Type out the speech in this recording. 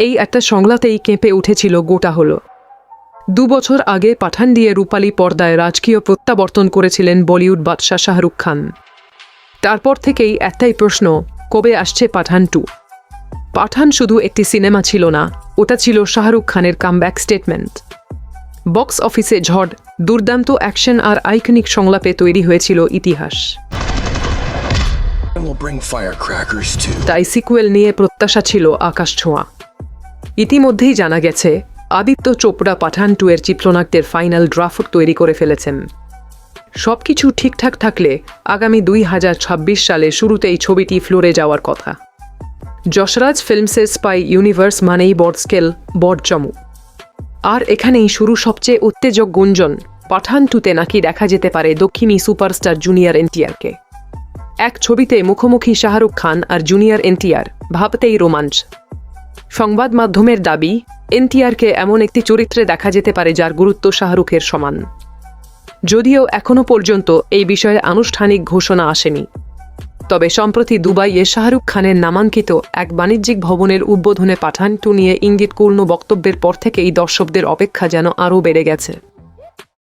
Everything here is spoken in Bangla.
এই একটা সংলাতেই কেঁপে উঠেছিল গোটা হলো। 2 বছর আগে পাঠান দিয়ে রূপালী পর্দায় রাজকীয় প্রত্যাবর্তন করেছিলেন বলিউড বাদশাহ শাহরুখ খান। তারপর থেকেই একটাই প্রশ্ন, কবে আসছে পাঠান 2? পাঠান শুধু একটি সিনেমা ছিল না, ওটা ছিল শাহরুখ খানের কামব্যাক স্টেটমেন্ট। বক্স অফিসে ঝড়, দুর্দান্ত অ্যাকশন আর আইকনিক সংলাপে তৈরি হয়েছিল ইতিহাস। তাই সিকুয়েল নিয়ে প্রত্যাশা ছিল আকাশ ছোঁয়া। ইতিমধ্যেই জানা গেছে আদিত্য চোপড়া পাঠান 2 এর চিত্রনাট্যের ফাইনাল ড্রাফট তৈরি করে ফেলেছেন। সবকিছু ঠিকঠাক থাকলে আগামী 2026 সালে শুরুতেই ছবিটি ফ্লোরে যাওয়ার কথা। যশরাজ ফিল্মসের স্পাই ইউনিভার্স মানেই বড় স্কেল, বড় চমক। আর এখানেই শুরু সবচেয়ে উত্তেজক গুঞ্জন, পাঠান 2তে নাকি দেখা যেতে পারে দক্ষিণী সুপারস্টার জুনিয়র এনটিআরকে। এক ছবিতে মুখোমুখি শাহরুখ খান আর জুনিয়র এনটিআর, ভাবতেই রোমাঞ্চ। সংবাদ মাধ্যমের দাবি, এনটিআরকে এমন একটি চরিত্রে দেখা যেতে পারে যার গুরুত্ব শাহরুখের সমান। যদিও এখনও পর্যন্ত এই বিষয়ে আনুষ্ঠানিক ঘোষণা আসেনি, তবে সম্প্রতি দুবাইয়ে শাহরুখ খানের নামাঙ্কিত এক বাণিজ্যিক ভবনের উদ্বোধনে পাঠান 2 নিয়ে ইঙ্গিতপূর্ণ বক্তব্যের পর থেকেই দর্শকদের অপেক্ষা যেন আরও বেড়ে গেছে।